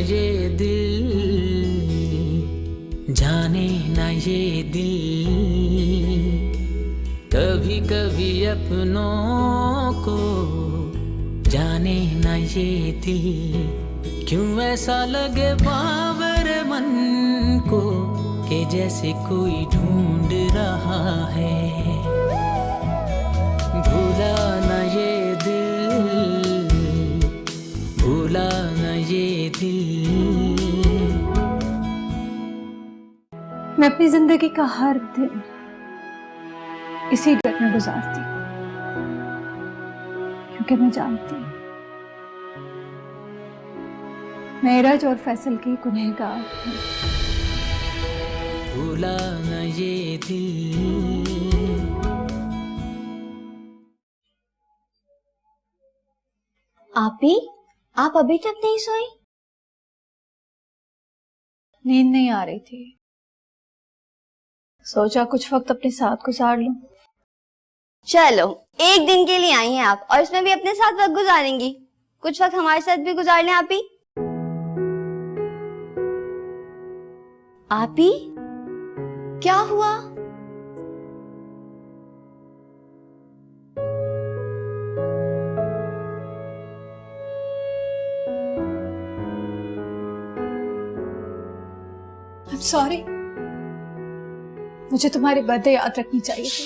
ये दिल, जाने ना ये दिल, कभी कभी अपनों को जाने ना ये दिल, क्यों ऐसा लगे बाबर मन को कि जैसे कोई ढूंढ रहा है। भूला ना ये दिल, भूला ना ये दिल। मैं अपनी जिंदगी का हर दिन इसी डर में गुजारती हूँ, क्योंकि मैं जानती हूँ मेरज और फैसल की गुनहगार हूँ। भूला ना ये दिल। आपी, आप अभी तक नहीं सोई? नींद नहीं आ रही थी, सोचा कुछ वक्त अपने साथ गुजार लूं। चलो, एक दिन के लिए आई हैं आप और इसमें भी अपने साथ वक्त गुजारेंगी। कुछ वक्त हमारे साथ भी गुजार लें आपी। आपी, क्या हुआ? I'm sorry, मुझे तुम्हारी बातें याद रखनी चाहिए थी।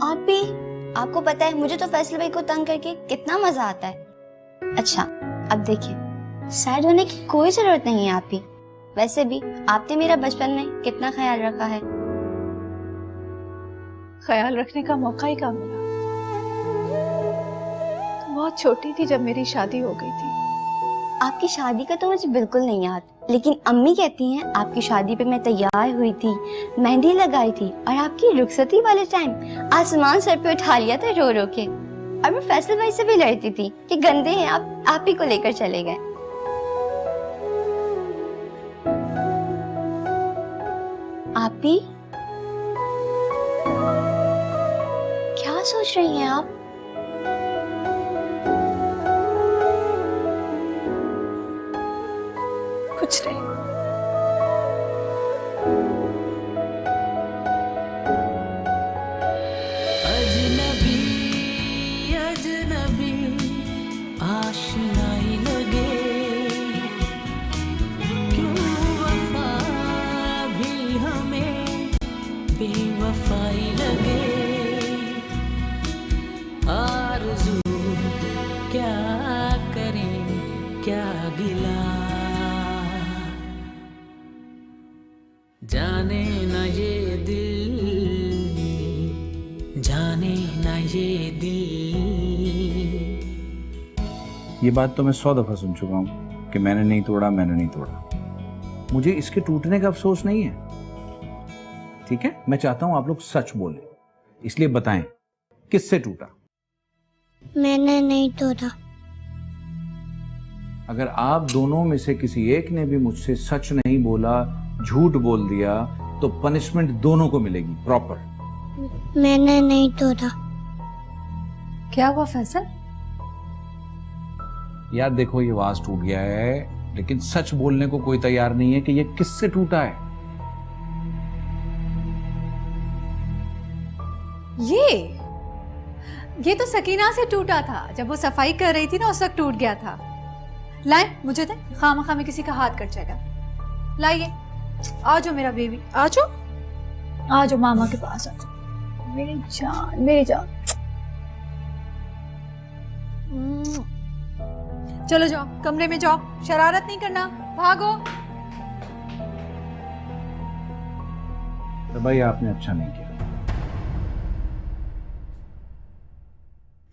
आपी, आपको पता है मुझे तो फैसल भाई को तंग करके कितना मजा आता है। अच्छा, अब देखिए, सैड होने की कोई जरूरत नहीं है आपी। वैसे भी आपने मेरा बचपन में कितना ख्याल रखा है। ख्याल रखने का मौका ही कहाँ मिला। तुम बहुत छोटी थी जब मेरी शादी हो गई थी। आपकी शादी का तो मुझे बिल्कुल नहीं याद, लेकिन अम्मी कहती हैं आपकी शादी पे मैं तैयार हुई थी, मेहंदी लगाई थी और आपकी रुखसती वाले टाइम आसमान सर पे उठा लिया था रो रो के। और मैं फैसल भाई से भी लड़ती थी कि गंदे हैं आप ही को लेकर चले गए। आपी, क्या सोच रही हैं आप? कुछ नहीं। अजनबी अजनबी आशिनाई लगे, क्यों वफा भी हमें बेवफाई लगे। आरज़ू क्या करें क्या गिला, जाने ना ये दिल, जाने ना ये दिल। ये बात तो मैं 100 दफा सुन चुका हूँ कि मैंने नहीं तोड़ा, मैंने नहीं तोड़ा। मुझे इसके टूटने का अफसोस नहीं है, ठीक है? मैं चाहता हूं आप लोग सच बोलें, इसलिए बताएं किससे टूटा। मैंने नहीं तोड़ा। अगर आप दोनों में से किसी एक ने भी मुझसे सच नहीं बोला, झूठ बोल दिया, तो पनिशमेंट दोनों को मिलेगी प्रॉपर। मैंने नहीं तोड़ा। क्या हुआ फैसल? यार देखो, ये वाज टूट गया है, लेकिन सच बोलने को कोई तैयार नहीं है कि ये किससे टूटा है। ये तो सकीना से टूटा था, जब वो सफाई कर रही थी ना उस वक्त टूट गया था। लाए मुझे दे, खामखा में किसी का हाथ कट जाएगा। लाइए, आ जाओ मेरा बेबी, आ जाओ, आ जाओ मामा के पास, आ जाओ मेरी जान, मेरी जान। चलो जाओ कमरे में जाओ, शरारत नहीं करना, भागो। तो भाई आपने अच्छा नहीं किया।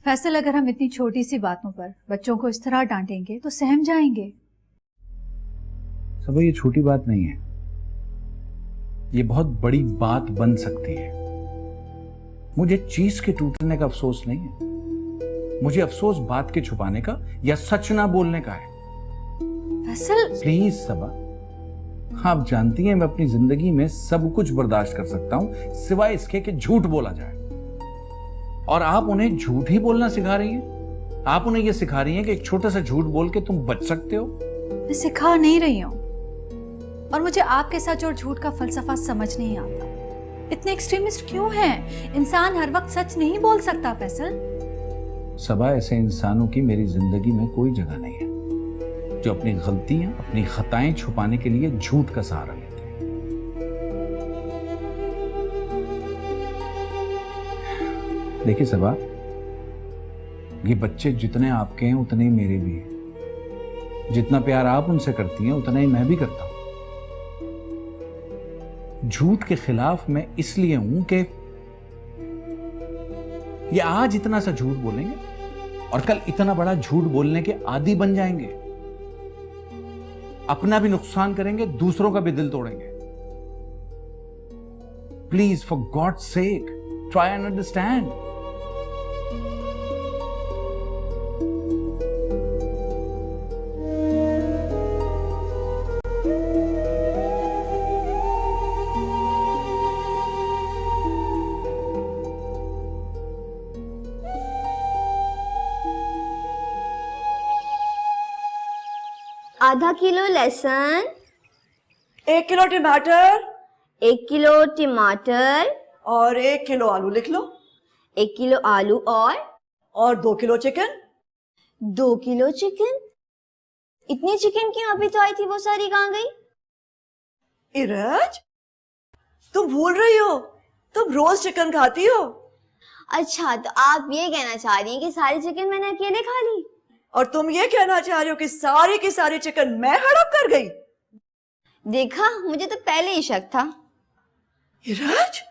फैसल, अगर हम इतनी छोटी सी बातों पर बच्चों को इस तरह डांटेंगे तो सहम जाएंगे। सब ये छोटी बात नहीं है, ये बहुत बड़ी बात बन सकती है। मुझे चीज के टूटने का अफसोस नहीं है, मुझे अफसोस बात के छुपाने का या सच ना बोलने का है। फैसल प्लीज सबा, आप जानती हैं मैं अपनी जिंदगी में सब कुछ बर्दाश्त कर सकता हूं सिवाय इसके कि झूठ बोला जाए। और आप उन्हें झूठ ही बोलना सिखा रही हैं। आप उन्हें यह सिखा रही हैं कि एक छोटा सा झूठ बोल के तुम बच सकते हो। मैं सिखा नहीं रही हूँ, और मुझे आपके सच और झूठ का फलसफा समझ नहीं आता। इतने एक्सट्रीमिस्ट क्यों हैं? इंसान हर वक्त सच नहीं बोल सकता फैसल। सबा, ऐसे इंसानों की मेरी जिंदगी में कोई जगह नहीं है जो अपनी गलतियां, अपनी खताएं छुपाने के लिए झूठ का सहारा लेते हैं। देखिए सबा, ये बच्चे जितने आपके हैं उतने ही मेरे भी हैं। जितना प्यार आप उनसे करती हैं उतना ही मैं भी करता हूं। झूठ के खिलाफ मैं इसलिए हूं कि ये आज इतना सा झूठ बोलेंगे और कल इतना बड़ा झूठ बोलने के आदी बन जाएंगे। अपना भी नुकसान करेंगे, दूसरों का भी दिल तोड़ेंगे। Please, for God sake, try and understand. आधा किलो लहसुन, 1 किलो टमाटर 1 किलो टमाटर, और 1 किलो आलू लिख लो, 1 किलो आलू और 2 किलो चिकन। 2 kilo chicken. इतनी चिकन क्यों? अभी तो आई थी, वो सारी कहाँ गई? इरज, तुम भूल रही हो, तुम रोज चिकन खाती हो। अच्छा, तो आप ये कहना चाह रही हैं कि सारी चिकन मैंने अकेले खा ली? और तुम ये कहना चाह रही हो कि सारी की सारी चिकन मैं हड़प कर गई? देखा, मुझे तो पहले ही शक था। इरज,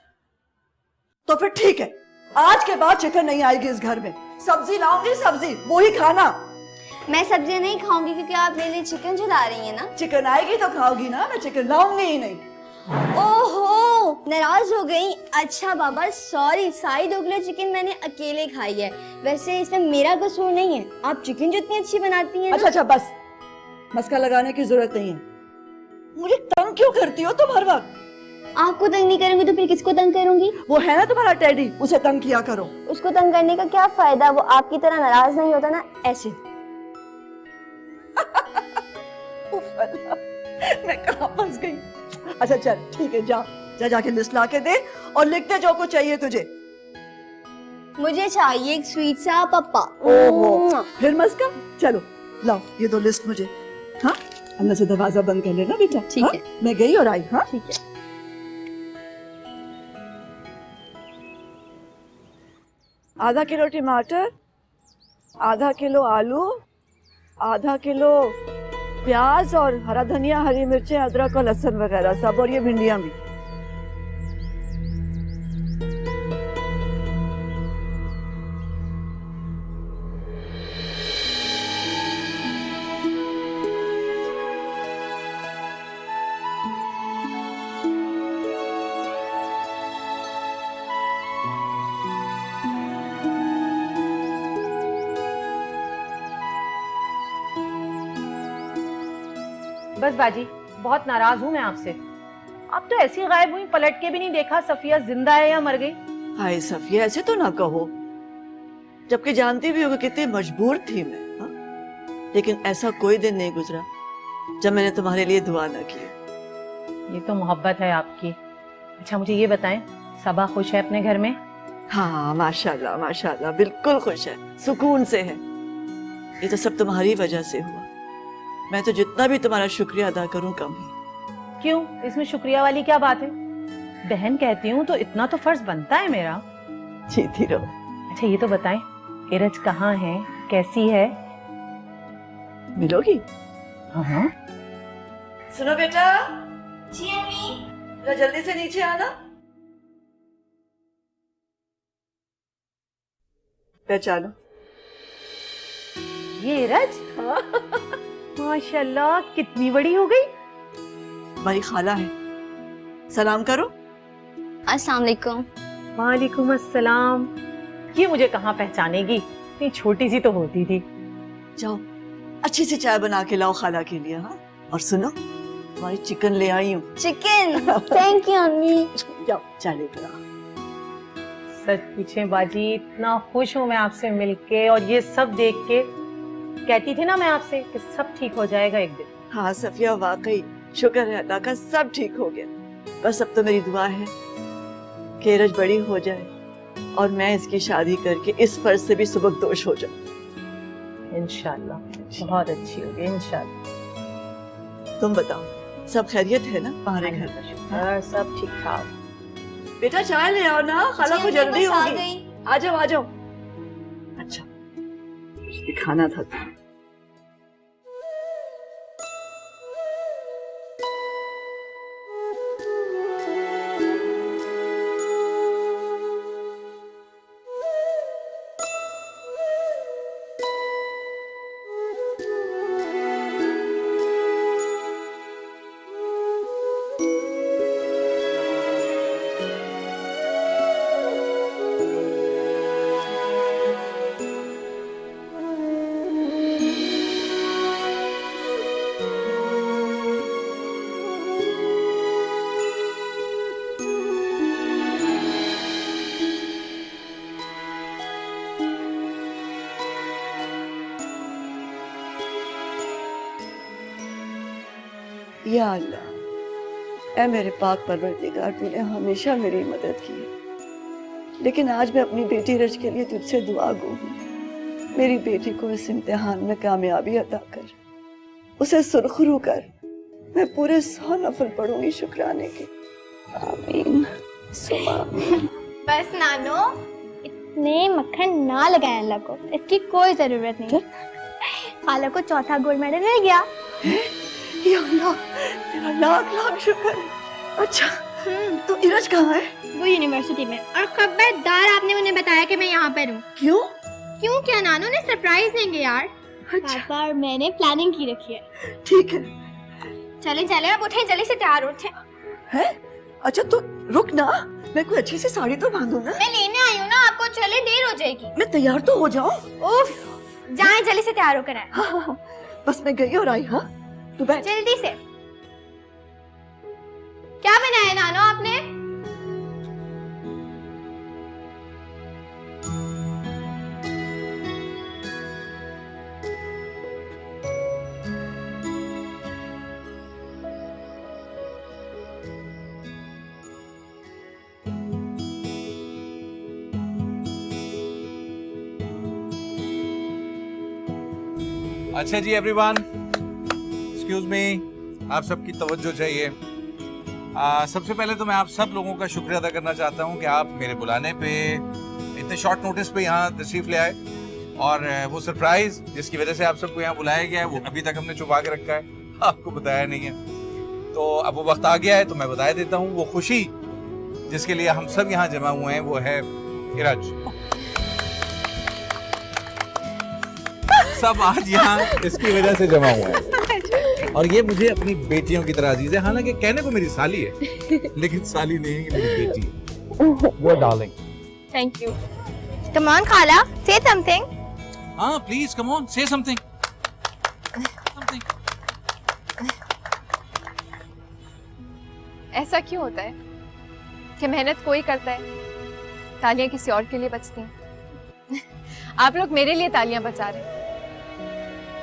तो फिर ठीक है, आज के बाद चिकन नहीं आएगी इस घर में। सब्जी लाऊंगी, सब्जी वही खाना। मैं सब्जियां नहीं खाऊंगी क्योंकि आप मेरे लिए चिकन जला रही हैं ना। चिकन आएगी तो खाओगी ना, मैं चिकन लाऊंगी ही नहीं। ओहो, नाराज हो गई। अच्छा बाबा, सॉरी, सारी 2 किलो चिकन मैंने अकेले खाई है। वैसे इसमें मेरा कसूर नहीं है, आप चिकन जितनी अच्छी बनाती हैं ना। अच्छा अच्छा, बस मस्का लगाने की जरूरत नहीं है। मुझे तंग क्यों करती हो तुम हर वक्त? आपको तंग नहीं करूंगी तो फिर किसको तंग करूंगी? वो है ना तुम्हारा टेडी, उसे तंग किया करो। उसको तंग करने का क्या फायदा? वो आपकी तरह नाराज नहीं होता ना, ऐसे। उफ अल्लाह, मैं कहाँ फंस गई। अच्छा चल ठीक है, जा जाके लिस्ट ला के दे और लिख दे जो कुछ चाहिए तुझे। मुझे चाहिए एक स्वीट सा पप्पा। ओहो, फिर मस्का। चलो लाओ ये दो लिस्ट मुझे। हाँ, अंदर से दरवाजा बंद कर लेना बेटा। ठीक हाँ? है। मैं गई और आई। हाँ ठीक है। आधा किलो टमाटर, आधा किलो आलू, आधा किलो प्याज और हरा धनिया, हरी मिर्चें, अदरक और लहसुन वगैरह सब, और ये भिंडियां भी। बस बाजी, बहुत नाराज हूँ मैं आपसे। आप तो ऐसी गायब हुई, पलट के भी नहीं देखा सफिया जिंदा है या मर गई। हाय सफिया, ऐसे तो ना कहो, जबकि जानती भी होगी कितनी मजबूर थी मैं। हाँ? लेकिन ऐसा कोई दिन नहीं गुजरा जब मैंने तुम्हारे लिए दुआ न की। ये तो मोहब्बत है आपकी। अच्छा मुझे ये बताएं, सबा खुश है अपने घर में? हाँ माशाल्लाह माशाल्लाह, बिल्कुल खुश है, सुकून से है। ये तो सब तुम्हारी वजह से हुआ। मैं तो जितना भी तुम्हारा शुक्रिया अदा करूं कम ही। क्यों, इसमें शुक्रिया वाली क्या बात है? बहन कहती हूँ तो इतना तो फर्ज बनता है मेरा। जीती रहो। अच्छा ये तो बताएं, इरज कहाँ है, कैसी है? मिलोगी? हाँ। सुनो बेटा। जी अम्मी। जरा जल्दी से नीचे आना। पहचानो, ये इरज? माशाल्लाह, कितनी बड़ी हो गई। हमारी खाला है, सलाम करो। अस्सलाम वालेकुम। वालेकुम अस्सलाम। ये मुझे कहाँ पहचानेगी, इतनी छोटी सी तो होती थी। जाओ अच्छी सी चाय बना के लाओ खाला के लिए। हाँ, और सुनो, तुम्हारी चिकन ले आई हूँ। चिकन? थैंक यू अम्मी। जाओ चाय लेकर आओ। सच पूछे बाजी, इतना खुश हूँ मैं आपसे मिलके और ये सब देख के। कहती थी ना मैं आपसे कि सब ठीक हो जाएगा एक दिन। हाँ सफिया, वाकई शुक्र है अल्लाह का, सब ठीक हो गया। बस अब तो मेरी दुआ है कि एरज बड़ी हो जाए और मैं इसकी शादी करके इस फर्ज से भी सुबकदोश हो जाऊं। इंशाल्लाह बहुत अच्छी होगी इंशाल्लाह। तुम बताओ, सब खैरियत है ना तुम्हारे घर में? सब ठीक ठाक। बेटा चाय ले आओ ना, खाला को जल्दी आ होगी। गई। आ जाओ आ जाओ। अच्छा खाना था तो। या अल्लाह, ऐ मेरे पाक परवरदिगार, तूने हमेशा मेरी मदद की है, लेकिन आज मैं अपनी बेटी रज के लिए तुझसे दुआ गो हूँ। मेरी बेटी को इस इम्तिहान में कामयाबी अता कर, उसे सुरखरू कर। मैं पूरे 100 नफल पढ़ूंगी शुक्राने के। आमीन सुमा आमीन। बस नानो, इतने मक्खन ना लगाए अल्लाह को, इसकी कोई जरूरत नहीं। खाला को चौथा गोल्ड मेडल मिल गया। या अल्लाह, तेरा लाख लाख शुक्र है। अच्छा तो इरज कहाँ है? वो यूनिवर्सिटी में, और खबरदार आपने उन्हें बताया कि मैं यहाँ पर हूँ। क्यों? क्यों क्या नानो, ने सरप्राइज देंगे यार। अच्छा पापा और मैंने प्लानिंग की रखी है। ठीक है। चले चले अब उठे, जल्दी से तैयार उठे। है? अच्छा तो रुक ना, मैं कोई अच्छी सी साड़ी तो बांधू ना। मैं लेने आई हूँ ना आपको, चले देर हो जाएगी। मैं तैयार तो हो जाऊं। उफ, जाएं जल्दी से तैयार होकर आए। हाँ, बस मैं गई और आई। हाँ तू बैठ। जल्दी से। क्या बनाया नानो आपने? अच्छा जी एवरीवन, एक्सक्यूज मी, आप सबकी तवज्जो चाहिए। सबसे पहले तो मैं आप सब लोगों का शुक्रिया अदा करना चाहता हूं कि आप मेरे बुलाने पे इतने शॉर्ट नोटिस पे यहाँ तशरीफ ले आए, और वो सरप्राइज जिसकी वजह से आप सबको यहाँ बुलाया गया है वो अभी तक हमने छुपा के रखा है, आपको बताया नहीं है। तो अब वो वक्त आ गया है तो मैं बता देता हूँ। वो खुशी जिसके लिए हम सब यहाँ जमा हुए हैं वो है इरज। सब आज यहाँ इसकी वजह से जमा हुए हैं, और ये मुझे अपनी बेटियों की तरह अजीज है। हालांकि कहने को मेरी साली है, लेकिन साली नहीं है, मेरी बेटी है। वो darling. Thank you. Come on खाला, से समथिंग। हाँ प्लीज कम ऑन, से समथिंग। ऐसा क्यों होता है कि मेहनत कोई करता है, तालियां किसी और के लिए बजती हैं। आप लोग मेरे लिए तालियां बजा रहे हैं,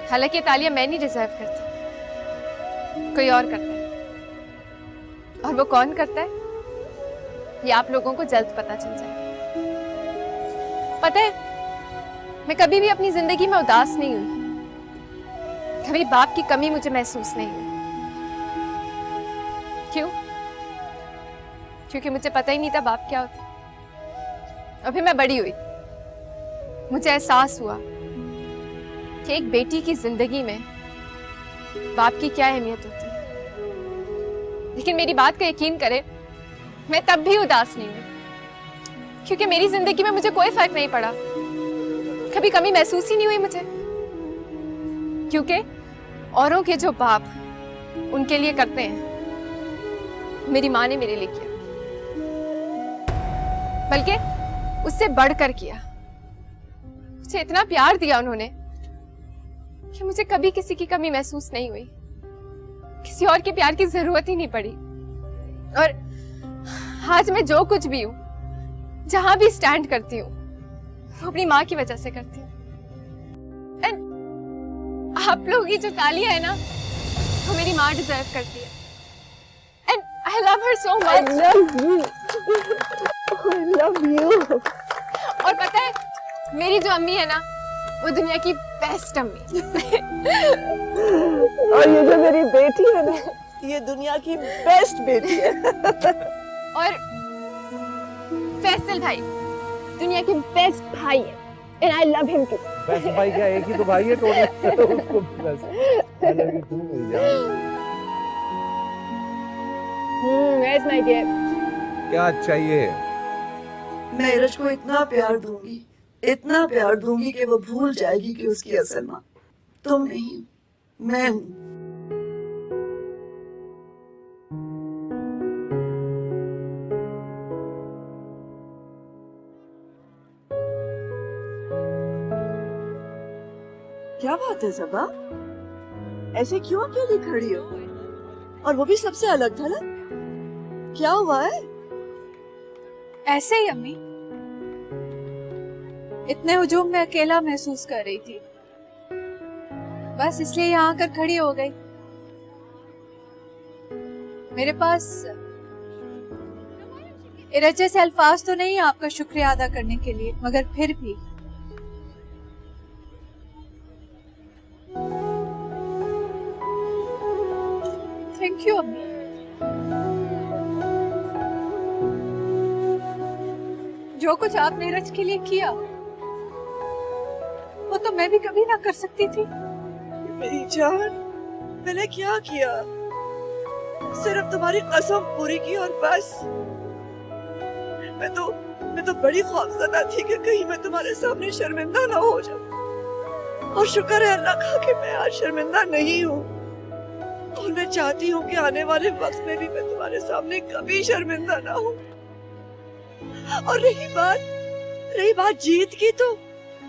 हालांकि ये तालियां मैं नहीं डिजर्व करती, कोई और करता है। और वो कौन करता है ये आप लोगों को जल्द पता चल जाए। पता है, मैं कभी भी अपनी जिंदगी में उदास नहीं हुई, कभी बाप की कमी मुझे महसूस नहीं हुई। क्यों? क्योंकि मुझे पता ही नहीं था बाप क्या होता। अभी मैं बड़ी हुई, मुझे एहसास हुआ कि एक बेटी की जिंदगी में बाप की क्या अहमियत होती है। लेकिन मेरी बात का यकीन करें, मैं तब भी उदास नहीं हुई, क्योंकि मेरी जिंदगी में मुझे कोई फर्क नहीं पड़ा, कभी कमी महसूस ही नहीं हुई मुझे। क्योंकि औरों के जो बाप उनके लिए करते हैं, मेरी माँ ने मेरे लिए किया, बल्कि उससे बढ़कर किया। मुझे इतना प्यार दिया उन्होंने कि मुझे कभी किसी की कमी महसूस नहीं हुई, किसी और के प्यार की जरूरत ही नहीं पड़ी। और आज मैं जो कुछ भी हूं, जहां भी स्टैंड करती हूँ, वो अपनी माँ की वजह से करती हूँ। आप लोगों की जो तालियां है ना, वो मेरी माँ डिजर्व करती है and I love her so much. I love you. और पता है मेरी जो अम्मी है ना वो दुनिया की बेस्ट अम्मी। और ये जो मेरी बेटी है ना, ये दुनिया की बेस्ट बेटी है। और फैसल भाई दुनिया के बेस्ट भाई है and I love him too. Best भाई क्या, एक ही तो भाई है टोटल उसको बस अलग ही तू मिल जाए। Where is my dear? क्या चाहिए? मैं इरज को इतना प्यार दूंगी कि वो भूल जाएगी कि उसकी असल माँ तुम नहीं, मैं हूँ। क्या बात है सबा, ऐसे क्यों अकेली खड़ी हो? और वो भी सबसे अलग था ना, क्या हुआ है? ऐसे ही अम्मी, इतने हुजूम में अकेला महसूस कर रही थी, बस इसलिए यहाँ आकर खड़ी हो गई। मेरे पास इरज जैसे अल्फाज तो नहीं आपका शुक्रिया अदा करने के लिए, मगर फिर भी थैंक यू अम्मी। जो कुछ आपने इरज के लिए किया वो तो मैं भी कभी ना कर सकती थी। मेरी जान, मैंने क्या किया? सिर्फ तुम्हारी कसम पूरी की और बस। मैं तो बड़ी खौफजदा थी कि कहीं मैं तुम्हारे सामने शर्मिंदा ना हो जाऊं। और शुक्र है अल्लाह का कि मैं आज शर्मिंदा नहीं हूँ। और मैं चाहती हूँ कि आने वाले वक्त में भी मैं तुम्हारे सामने कभी शर्मिंदा ना हूँ। और रही बात जीत की, तो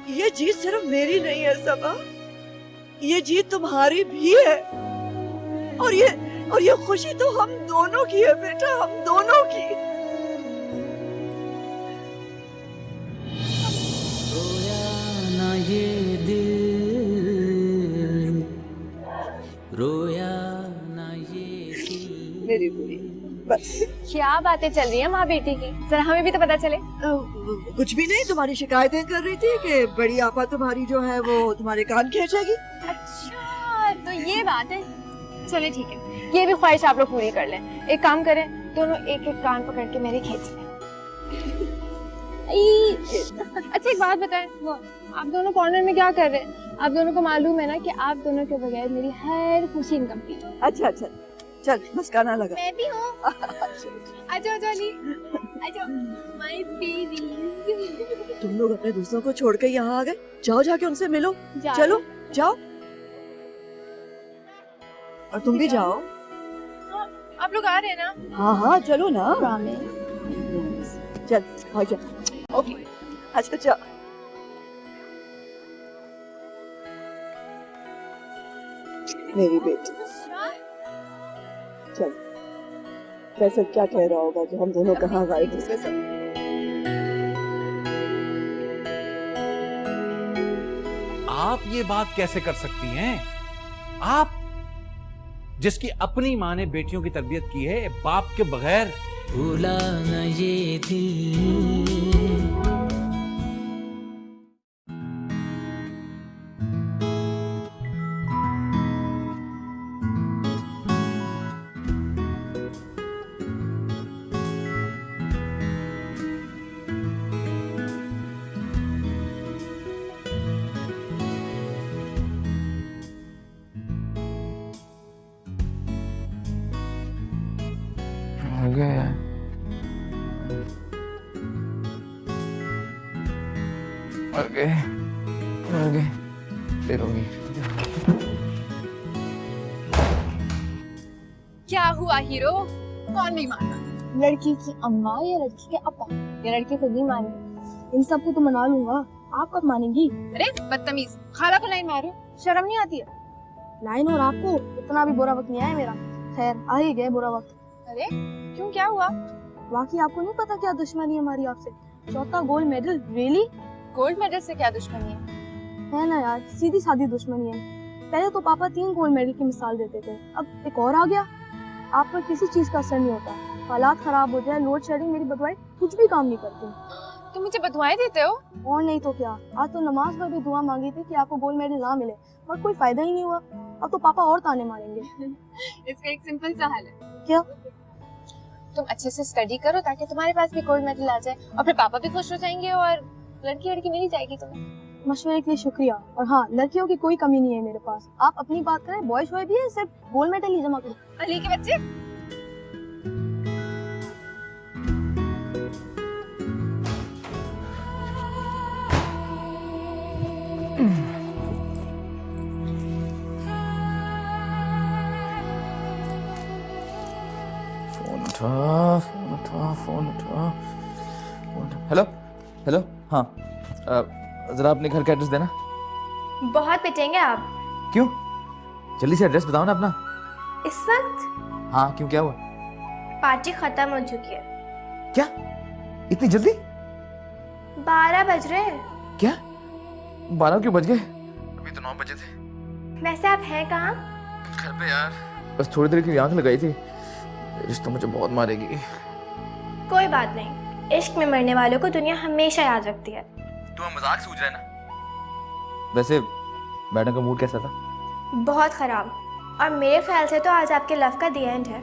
ये जीत सिर्फ मेरी नहीं है सबा, ये जीत तुम्हारी भी है। और ये खुशी तो हम दोनों की है बेटा, हम दोनों की। रोया ना ये दिल, रोया ना ये दिल। मेरी बुरी, बस क्या बातें चल रही है माँ बेटी की, जरा हमें भी तो पता चले। कुछ भी नहीं, तुम्हारी शिकायतें कर रही थी कि बड़ी आपा तुम्हारी जो है वो तुम्हारे कान खींचेगी। अच्छा तो ये बात है, चले ठीक है, ये भी ख्वाहिश आप लोग पूरी कर लें। एक काम करें, दोनों एक एक कान पकड़ के मेरे खींच लें। अच्छा एक बात बताएं, आप दोनों कॉर्नर में क्या कर रहे हैं? आप दोनों को मालूम है ना कि आप दोनों के बगैर मेरी हर खुशी इनकम्प्लीट है। अच्छा चल मुस्काना लगा। मैं भी हूँ। आजो अली, आजो माय बेबीज। तुम लोग अपने दोस्तों को छोड़ के यहाँ आ गए, जाओ जाके उनसे मिलो। चलो जाओ, और तुम भी जाओ। आप लोग आ रहे हैं ना? हाँ चलो ना। चल आ जा। ओके अच्छा चल। मेरी बेटी, चल कैसे क्या कह रहा होगा कि हम दोनों कहाँ गए दूसरे से? आप ये बात कैसे कर सकती हैं? आप जिसकी अपनी माँ ने बेटियों की तरबियत की है बाप के बगैर। भूला ना ये दिल, हो गया यार। मर गए देर होगी। क्या हुआ हीरो, कौन नहीं माना? लड़की की अम्मा या लड़की के अब्बा या लड़के खुद नहीं माने, इन सबको तो मना लूंगा, आप कब मानेंगी? अरे बदतमीज, खाला को लाइन मारो, शर्म नहीं आती है? लाइन और आपको इतना भी बुरा वक्त नहीं आया मेरा। खैर आ ही गए बुरा वक्त। अरे क्यों, क्या हुआ? बाकी आपको नहीं पता क्या दुश्मनी है हमारी आपसे? चौथा gold medal. Really? Gold medal से क्या दुश्मनी है? है ना यार, सीधी सादी दुश्मनी है। पहले तो पापा 3 गोल्ड मेडल की मिसाल देते थे, अब एक और आ गया। आप पर किसी चीज का असर नहीं होता, हालात खराब हो जाए, लोड शेडिंग, मेरी बदवाएं कुछ भी काम नहीं करती। तुम मुझे बदवाएं देते हो? और नहीं तो क्या, आज तो नमाज में भी दुआ मांगी थी कि आपको गोल्ड मेडल ना मिले, और कोई फायदा ही नहीं हुआ। अब तो पापा और ताने मारेंगे। इसका एक सिंपल सा हल है। क्या? तुम अच्छे से स्टडी करो ताकि तुम्हारे पास भी गोल्ड मेडल आ जाए, और फिर पापा भी खुश हो जाएंगे और लड़की मिल जाएगी तुम्हें। मशवरे के लिए शुक्रिया। और हाँ, लड़कियों की कोई कमी नहीं है मेरे पास। आप अपनी बात करें, बॉय शॉय भी है, सिर्फ गोल्ड मेडल ही जमा करो। अली के बच्चे, फोन उठा। हेलो हेलो, हाँ जरा अपने घर का एड्रेस देना। बहुत पिटेंगे आप। क्यों? जल्दी से एड्रेस बताओ ना अपना। इस वक्त हाँ क्यों, क्या हुआ? पार्टी खत्म हो चुकी है। क्या इतनी जल्दी? 12 बज रहे हैं। क्या 12 क्यों बज गए? अभी तो 9 बजे थे। वैसे आप हैं कहाँ? घर पे यार, बस थोड़ी देर की आंख लगाई थी। इश्क तो मुझे बहुत मारेगी। कोई बात नहीं, इश्क में मरने वालों को दुनिया हमेशा याद रखती है। तुम्हें मजाक सूझ रहा है ना? वैसे मैडम का मूड कैसा था? बहुत खराब, और मेरे ख्याल से तो आज आपके लव का दी एंड है।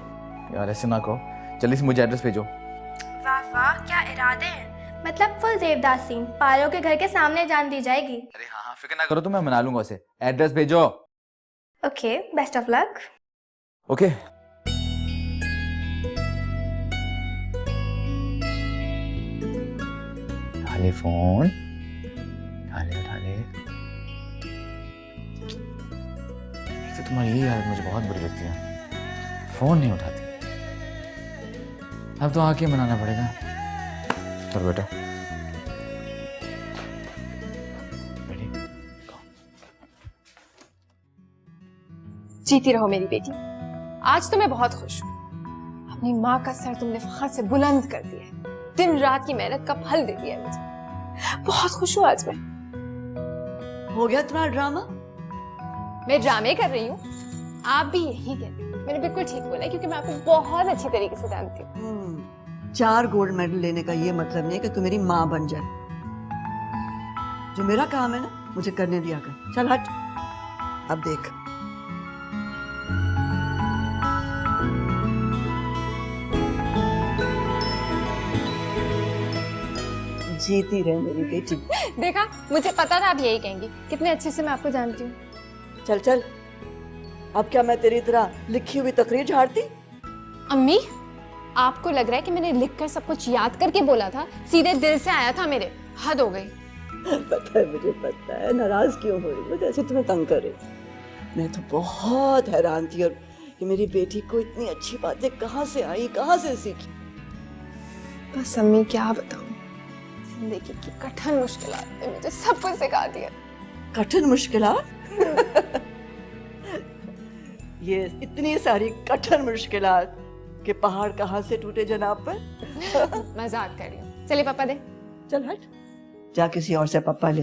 यार ऐसे ना कहो, जल्दी से मुझे एड्रेस भेजो। वाह वाह, क्या इरादे हैं। मतलब फुल देवदास सीन, पारो के घर के सामने जान दी जाएगी। अरे हाँ हाँ, फिक्र ना करो, तो मैं मना लूंगा उसे। एड्रेस भेजो। Okay, best of luck. Okay. उठा ले फोन, उठा ले। एक तो तुम्हारी यही आदत मुझे बहुत बुरी लगती है, फोन नहीं उठाती। अब तो आके मनाना पड़ेगा। चल बेटा, जीती रहो मेरी बेटी। आज तो मैं बहुत खुश हूँ। अपनी माँ का सर तुमने फख्र से बुलंद कर दिया है, दिन रात की मेहनत का फल दे दिया है मुझे। बहुत खुश हूँ आज मैं। हो गया तुम्हारा ड्रामा? मैं ड्रामे कर रही हूँ, आप भी यही कहते हैं। मैंने बिल्कुल ठीक बोला है, क्योंकि मैं आपको बहुत अच्छी तरीके से जानती हूँ। 4 गोल्ड मेडल लेने का ये मतलब नहीं है कि तू मेरी माँ बन जाए। जो मेरा काम है ना, मुझे करने दिया कर। चल हट, अब देख। जीती रहे मेरी बेटी। देखा, मुझे पता था आप यही कहेंगी। कितने अच्छे से मैं आपको जानती हूँ। चल चल, अब क्या मैं तेरी तरह लिखी हुई तकरीर झाड़ती? अम्मी, आपको लग रहा है कि मैंने लिखकर सब कुछ याद करके बोला था? सीधे दिल से आया था मेरे। हद हो गई। पता है, मुझे पता है। नाराज क्यों हो रही? मुझे ऐसे तुम्हें तंग करे। मैं तो बहुत हैरान थी, और कि मेरी बेटी को इतनी अच्छी बातें कहाँ से आई, कहाँ से सीखी। बस अम्मी, क्या बताऊं, जिंदगी की कठिन मुश्किलात ने मुझे सब कुछ सिखा दिया। कठिन मुश्किलात? ये इतनी सारी कठिन मुश्किलात के पहाड़ कहाँ से टूटे जनाब पर? मजाक कर रही हूँ। चलिए पापा दे। चल हट, जा किसी और से पप्पा ले।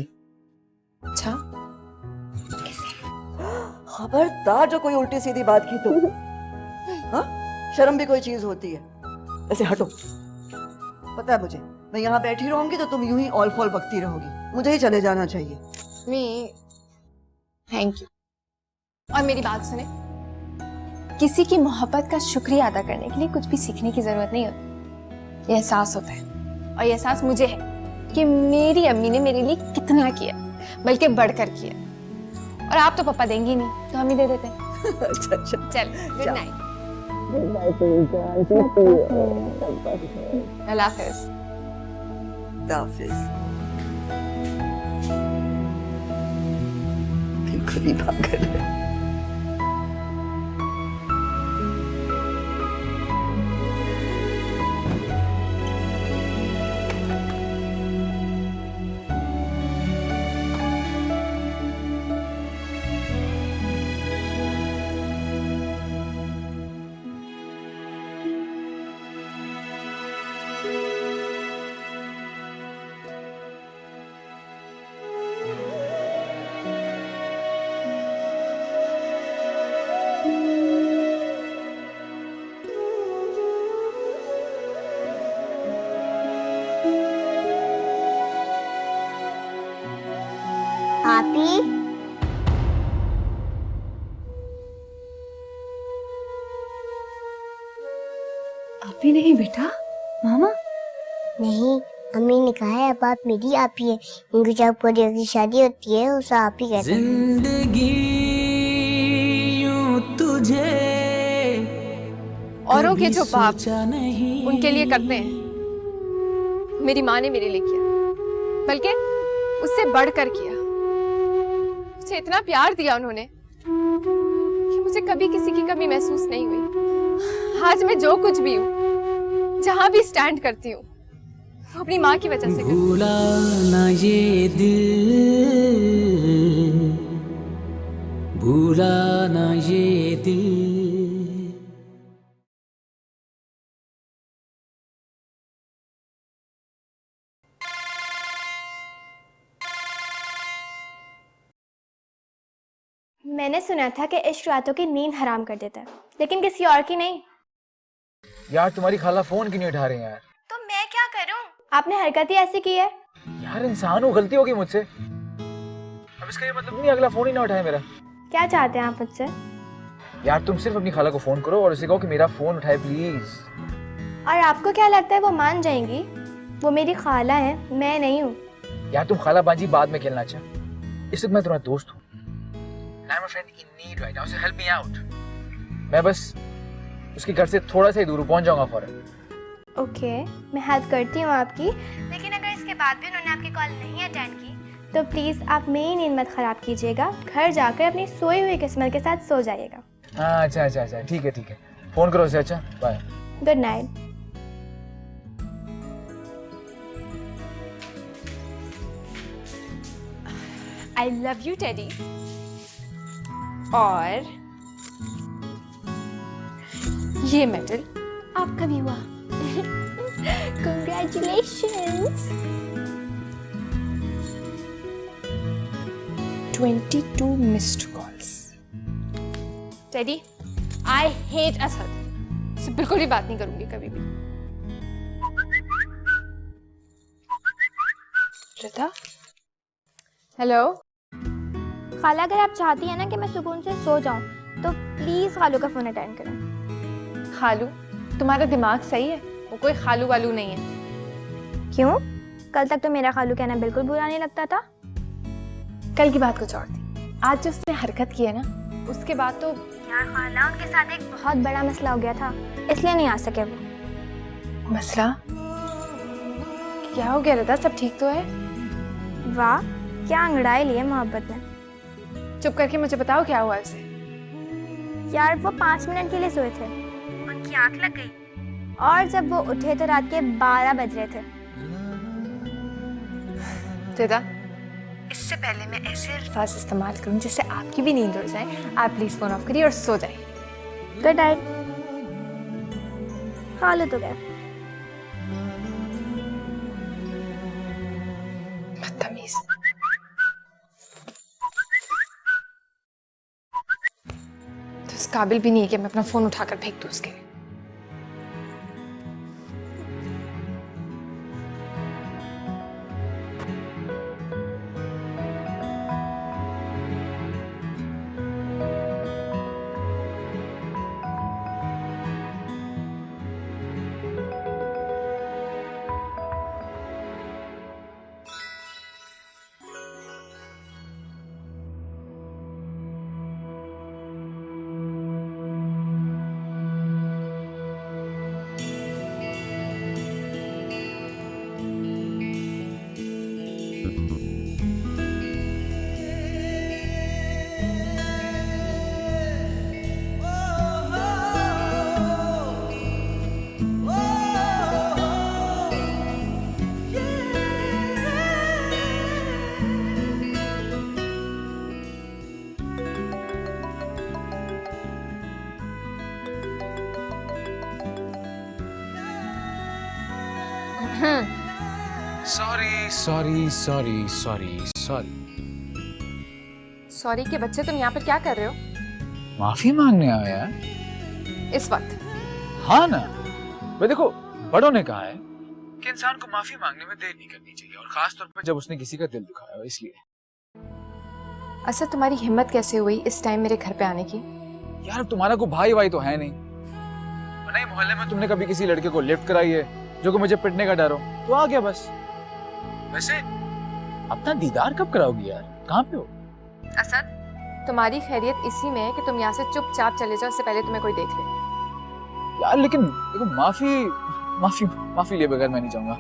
अच्छा, खबरदार जो कोई उल्टी सीधी बात की तो। हाँ, शर्म भी कोई चीज होती है। ऐसे हटो। पता है मुझे, मैं यहाँ बैठी रहूंगी तो तुम यूं ही ऑल फॉल बकती रहोगी। मुझे ही चले जाना चाहिए। मी, थैंक यू। और मेरी बात सुने, किसी की मोहब्बत का शुक्रिया अदा करने के लिए कुछ भी सीखने की जरूरत नहीं होती। ये एहसास होता है, और ये एहसास मुझे है कि मेरी अम्मी ने मेरे लिए कितना किया, बल्कि बढ़कर किया। और आप तो पापा देंगी नहीं, तो हम ही दे देते हैं। अच्छा, चल, गुड नाइट। अल्लाह हाफिज। बिल्कुल ही पागल है। पापी। अभी नहीं बेटा, मामा। नहीं, अम्मी ने कहा है अब आप मेरी आप ही है, क्योंकि जब परिया की शादी होती है उसे आप ही कहते हैं। जिंदगी यूं तुझे औरों के जो बाप नहीं उनके लिए करते हैं, मेरी माँ ने मेरे लिए किया, बल्कि उससे बढ़कर किया। मुझे इतना प्यार दिया उन्होंने कि मुझे कभी किसी की कमी महसूस नहीं हुई। आज मैं जो कुछ भी हूँ, जहाँ भी स्टैंड करती हूँ, वो अपनी माँ की वजह से करती हूँ। भूला ना ये दिल, भूला ना ये दिल। मैंने सुना था कि इश्क रातों की नींद हराम कर देता है, लेकिन किसी और की नहीं। यार तुम्हारी खाला फोन क्यों नहीं उठा रही है यार? तो मैं क्या करूं? आपने हरकत ही ऐसी की है। यार इंसान हो, गलती होगी मुझसे। अब इसका ये मतलब नहीं अगला फोन ही ना उठाए मेरा। क्या चाहते हैं आप मुझसे? यार तुम सिर्फ अपनी खाला को फोन करो और उसे कहो कि मेरा फोन उठाए प्लीज। और आपको क्या लगता है वो मान जाएंगी? वो मेरी खाला है, मैं नहीं हूँ। यार तुम खाला बाजी बाद में खेलना अच्छा। इस वक्त मैं तुम्हारा दोस्त हूँ। I'm a friend in need right now, so help me out. मैं बस उसके घर से थोड़ा सा ही दूर पहुंच जाऊंगा फौरन। ओके, मैं हेल्प करती हूँ आपकी, लेकिन अगर इसके बाद भी उन्होंने आपकी कॉल नहीं अटेंड की तो प्लीज़ आप मेरी नींद मत ख़राब कीजिएगा। घर जाकर अपनी सोई हुई किस्मत के साथ सो जाइएगा। हाँ अच्छा ठीक है। फोन करो उसे। अच्छा bye. Good night. I love you, Teddy. और ये मेडल आपका भी हुआ। Congratulations. 22 missed calls. Teddy, I hate Asad. इससे बिल्कुल भी बात नहीं करूंगी कभी भी। रिता? हेलो? खाला, अगर आप चाहती हैं ना कि मैं सुकून से सो जाऊं तो प्लीज़ खालू का फ़ोन अटेंड करें। खालू? तुम्हारा दिमाग सही है? वो कोई खालू वालू नहीं है। क्यों? कल तक तो मेरा खालू कहना बिल्कुल बुरा नहीं लगता था। कल की बात कुछ और थी। आज जो उसने हरकत की है ना, उसके बाद तो यार खाला, उनके साथ एक बहुत बड़ा मसला हो गया था, इसलिए नहीं आ सके वो। मसला? क्या हो गया रिता? सब ठीक तो है? वाह, क्या अंगड़ाई ली है मोहब्बत में। चुप करके मुझे बताओ क्या हुआ उसे। यार वो 5 मिनट के लिए सोए थे, उनकी आंख लग गई और जब वो उठे तो रात के 12 बज रहे थे। रिता, इससे पहले मैं ऐसे अल्फाज इस्तेमाल करूं जिससे आपकी भी नींद उड़ जाए, आप प्लीज फोन ऑफ करिए और सो जाइए। Good night. खालू तो गए। बदतमीज। तो इस काबिल भी नहीं है कि मैं अपना फोन उठाकर फेंक दूं उसके। सॉरी। सॉरी के बच्चे, तुम यहाँ पर क्या कर रहे हो माफी मांगने आया यार इस वक्त? हाँ ना, भाई देखो, बड़ों ने कहा है कि इंसान को माफी मांगने में देर नहीं करनी चाहिए, और खास तौर पर जब उसने किसी का दिल दुखाया हो, इसलिए। असद तुम्हारी हिम्मत कैसे हुई इस टाइम मेरे घर पे आने की? यार अब तुम्हारा कोई भाई वाई तो है नहीं, नहीं मोहल्ले में तुमने कभी किसी लड़के को लिफ्ट कराई है जो कि मुझे पिटने का डर हो, तो आ गया बस। वैसे अपना दीदार कब कराओगी यार, कहाँ पे हो? असद, तुम्हारी खैरियत इसी में है कि तुम यहाँ से चुपचाप चले जाओ, इससे पहले तुम्हें कोई देख ले। यार लेकिन देखो माफी लिए बगैर मैं नहीं जाऊंगा।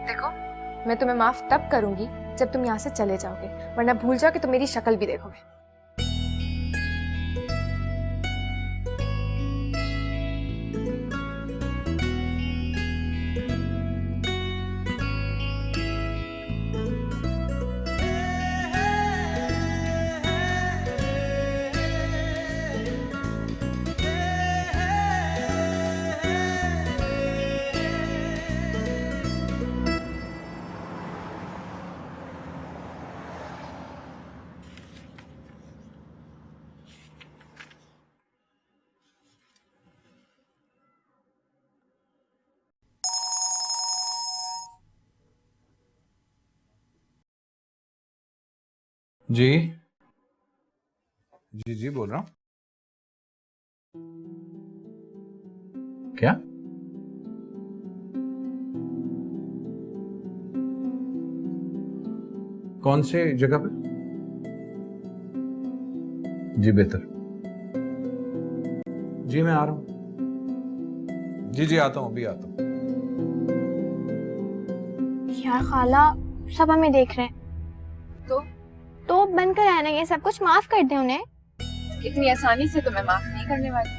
देखो, मैं तुम्हें माफ तब करूंगी जब तुम यहाँ से चले जाओगे, वरना भूल जाओ कि तुम मेरी शक्ल भी देखोगे। जी जी जी बोल रहा हूं। क्या? कौन से जगह पे? जी बेहतर, जी मैं आ रहा हूं। जी जी आता हूं, अभी आता हूं। यार खाला, सब हमें देख रहे हैं। तो बंद कर आना, ये सब कुछ माफ कर दे उन्हें। इतनी आसानी से तो मैं माफ नहीं करने वाली।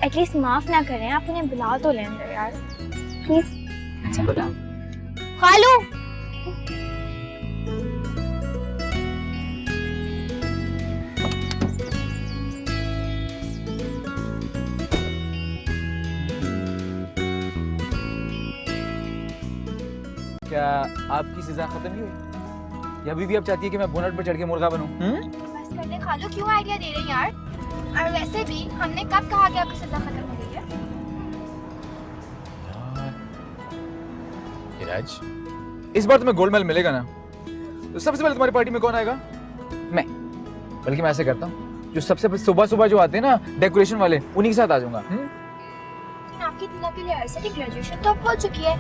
एटलीस्ट माफ ना करें, आप उन्हें बुला तो लें दो यार, प्लीज। अच्छा बुला। खालू, क्या आपकी सजा खत्म नहीं हुई, या अभी भी आप चाहती है कि मैं बोनट पर चढ़ के मुर्गा बनूं? बस कर दे खालू, क्यों आइडिया दे रहे हैं यार? और वैसे भी हमने कब कहा कि आपकी सजा खत्म हो गई है? इराज, इस बार तुम्हें गोल्ड मेडल मिलेगा ना, तो सबसे पहले तुम्हारी पार्टी में कौन आएगा? मैं। बल्कि मैं ऐसे करता हूँ, जो सबसे सुबह सुबह जो आते हैं ना डेकोरेशन वाले, उन्हीं के साथ आ जाऊंगा। आपकी टीना के लिए ऐसे की ग्रेजुएशन तो अब हो चुकी है,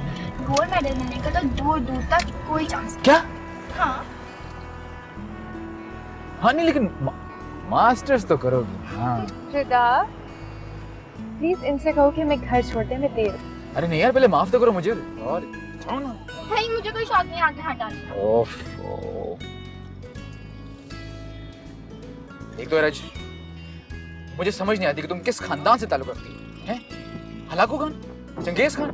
गोल्ड मेडल मिलने का तो दूर दूर तक कोई चांस नहीं। क्या? हाँ हाँ नहीं, लेकिन मास्टर्स तो करोगी। हाँ रिदा, प्लीज इनसे कहो कि हमें घर छोड़ते, मैं देर। अरे नहीं यार, पहले माफ तो करो मुझे। और जाओ ना। भाई, मुझे कोई शौक नहीं आगे हटाने। ओफो। एक तो राज, मुझे समझ नहीं आती कि तुम किस खानदान से ताल्लुक रखती हैं? हलाकू खान, चंगेज खान,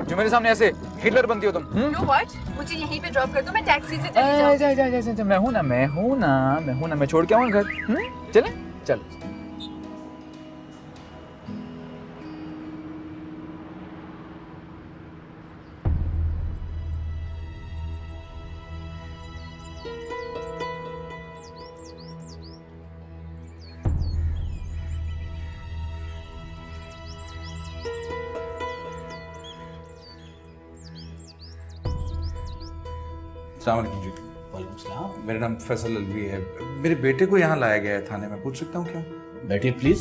जो मेरे सामने ऐसे हिटलर बनती हो तुम। नो व्हाट, मुझे यहीं पे ड्रॉप कर दो, मैं टैक्सी से चली जाऊँ। मैं हूँ ना, मैं छोड़ के आऊँ घर। चले चल। अस्सलाम वालेकुम जी। वालेकुम सलाम। मेरा नाम फैसल अलवी है। मेरे बेटे को यहाँ लाया गया है थाने में, पूछ सकता हूँ क्यों? बैठिए प्लीज।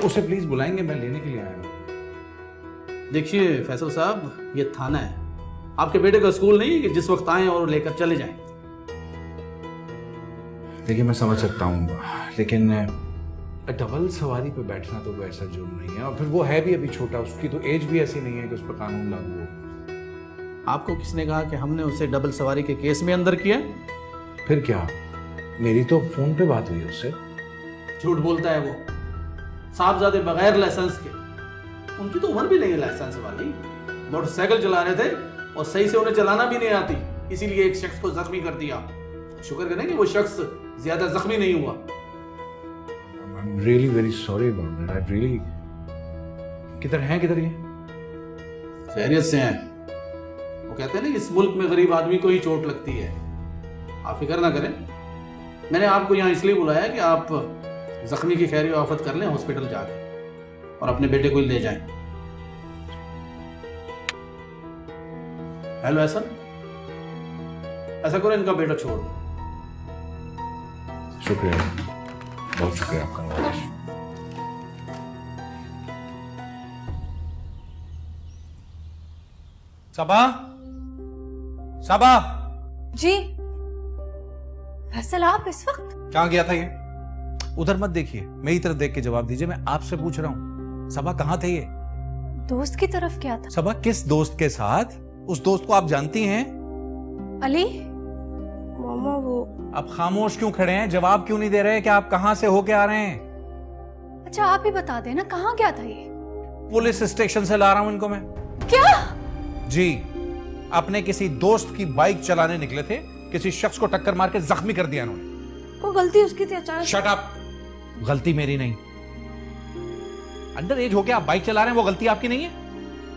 उसे प्लीज बुलाएंगे, मैं लेने के लिए आया हूँ। देखिए फैसल साहब, ये थाना है, आपके बेटे का स्कूल नहीं है कि जिस वक्त आए और लेकर चले जाएं। देखिए मैं समझ सकता हूँ, लेकिन डबल सवारी पे बैठना तो कोई ऐसा जुर्म नहीं है, और फिर वो है भी अभी छोटा, उसकी तो एज भी ऐसी नहीं है कि उस पर कानून लागू हो। आपको किसने कहा कि हमने उसे डबल सवारी के केस में अंदर किया? फिर क्या, मेरी तो फोन पे बात हुई उससे। झूठ बोलता है वो, साहबजादे बगैर लाइसेंस के, उनकी तो उम्र भी नहीं है लाइसेंस वाली, मोटरसाइकिल चला रहे थे और सही से उन्हें चलाना भी नहीं आती, इसीलिए एक शख्स को जख्मी कर दिया। शुक्र करें कि वो शख्स ज्यादा जख्मी नहीं हुआ। I'm really very sorry about that. I really... किधर ये? खैरियत से हैं। वो कहते हैं ना, इस मुल्क में गरीब आदमी को ही चोट लगती है। आप फिक्र ना करें, मैंने आपको यहाँ इसलिए बुलाया है कि आप जख्मी की खैर आफत कर लें हॉस्पिटल जाकर और अपने बेटे को ले जाएं। हेलो एहसन, ऐसा करो इनका बेटा छोड़ दो। शुक्रिया, बहुत शुक्रिया आपका नवाजिश। सबा, सबा, जी फैसल, आप इस वक्त? कहाँ गया था ये? उधर मत देखिए, मेरी तरफ देख के जवाब दीजिए, मैं आपसे पूछ रहा हूँ। सबा कहाँ थे ये? दोस्त की तरफ क्या था? सबा किस दोस्त के साथ? उस दोस्त को आप जानती हैं? अली, मामा वो आप खामोश क्यों खड़े हैं? जवाब क्यों नहीं दे रहे कि आप कहाँ से होके आ रहे हैं? अच्छा आप ही बता देना कहाँ गया था ये? पुलिस स्टेशन से ला रहा हूं इनको मैं। क्या? जी, अपने किसी दोस्त की बाइक चलाने निकले थे, किसी शख्स को टक्कर मार के जख्मी कर दिया इन्होंने। वो गलती उसकी थी अचानक। शट अप, गलती मेरी नहीं। अंडर एज होके आप बाइक चला रहे हैं, वो गलती आपकी नहीं है।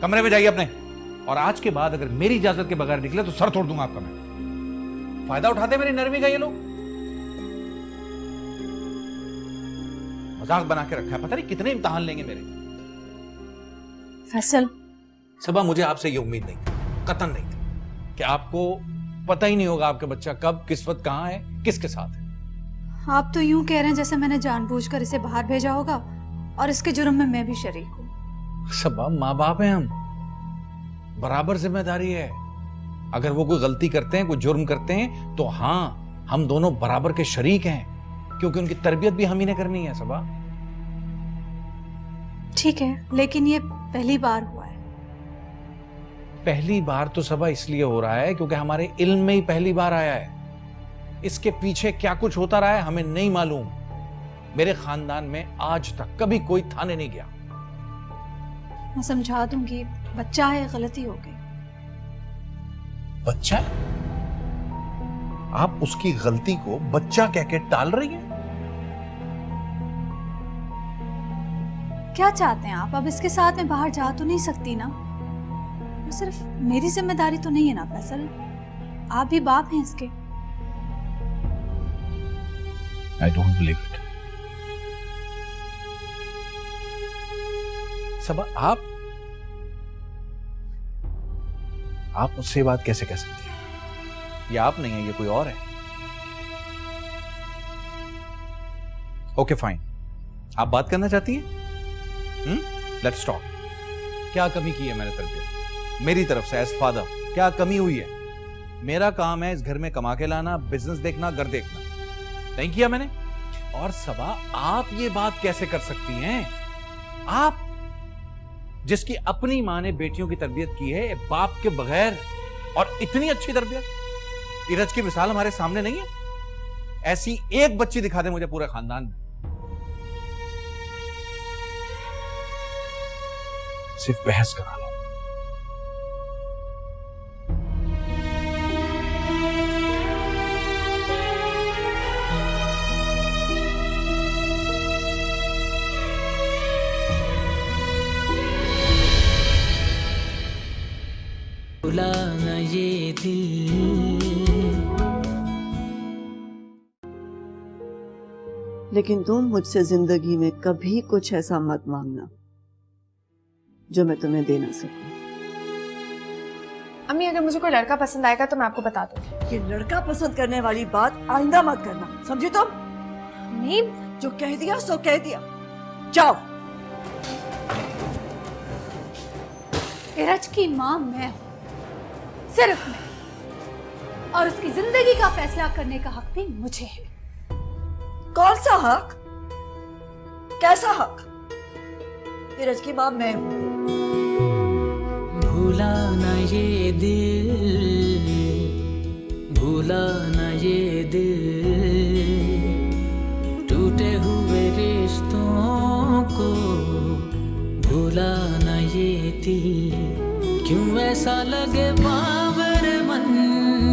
कमरे में जाइए अपने, और आज के बाद अगर मेरी इजाजत के बगैर निकले तो सर तोड़ दूंगा आपका मैं। फायदा उठाते मेरी नरमी का ये लोग। मजाक बना के रखा है, पता नहीं कितने इम्तिहान लेंगे मेरे। फैसल, सबा मुझे आपसे ये उम्मीद नहीं थी, कतन नहीं थी, कि आपको पता ही नहीं होगा आपका बच्चा कब किस वक्त कहां है, किसके साथ है। आप तो यूं कह रहे हैं जैसे मैंने जानबूझकर इसे बाहर भेजा होगा और इसके जुर्म में मैं भी शरीक हूँ। सबा माँ बाप हैं हम, बराबर जिम्मेदारी है। अगर वो कोई गलती करते हैं, कोई जुर्म करते हैं, तो हाँ हम दोनों बराबर के शरीक हैं, क्योंकि उनकी तरबियत भी हम ही ने करनी है। सबा ठीक है, लेकिन ये पहली बार हुआ है। पहली बार तो सबा इसलिए हो रहा है क्योंकि हमारे इल्म में ही पहली बार आया है। इसके पीछे क्या कुछ होता रहा है हमें नहीं मालूम। मेरे खानदान में आज तक कभी कोई थाने नहीं गया। मैं समझा दूंगी, बच्चा है, गलती हो गई। बच्चा? आप उसकी गलती को बच्चा कह के टाल रही हैं? क्या चाहते हैं आप? अब इसके साथ मैं बाहर जा तो नहीं सकती ना। वो सिर्फ मेरी जिम्मेदारी तो नहीं है ना फैसल, आप भी बाप हैं इसके। I don't believe it. सबा आप मुझसे बात कैसे कह सकती हैं? ये आप नहीं है, ये कोई और है। ओके फाइन, आप बात करना चाहती हैं? Let's talk. क्या कमी की है मैंने तरबियत मेरी तरफ से एज फादर? क्या कमी हुई है? मेरा काम है इस घर में कमा के लाना, बिजनेस देखना, घर देखना। नहीं किया मैंने? और सबा आप ये बात कैसे कर सकती हैं? आप जिसकी अपनी माँ ने बेटियों की तरबियत की है बाप के बगैर, और इतनी अच्छी तरबियत। इरज की मिसाल हमारे सामने नहीं है? ऐसी एक बच्ची दिखा दे मुझे पूरे खानदान में। सिर्फ बहस करा लो। भुला न ये दिल। लेकिन तुम मुझसे जिंदगी में कभी कुछ ऐसा मत मांगना जो मैं तुम्हें दे ना सकूं। अम्मी, अगर मुझे कोई लड़का पसंद आएगा तो मैं आपको बता दूंगी। ये लड़का पसंद करने वाली बात आइंदा मत करना, समझी तुम? अम्मी, जो कह दिया सो कह दिया, जाओ। इरज की माँ मैं हूँ, सिर्फ मैं, और उसकी जिंदगी का फैसला करने का हक भी मुझे है। कौन सा हक? कैसा हक? इरज की माँ मैं हूँ। भूला न ये दिल, भूला न ये दिल, टूटे हुए रिश्तों को भूला न ये दिल। क्यों ऐसा लगे बाबर मन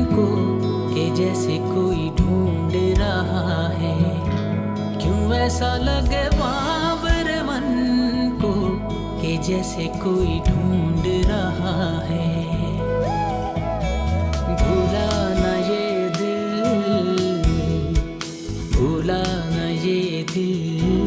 को कि जैसे कोई ढूंढ रहा है। क्यों ऐसा लगे बाबर मन को कि जैसे कोई ढूंढ रहा है। भूला न ये दिल, भूला न ये दिल,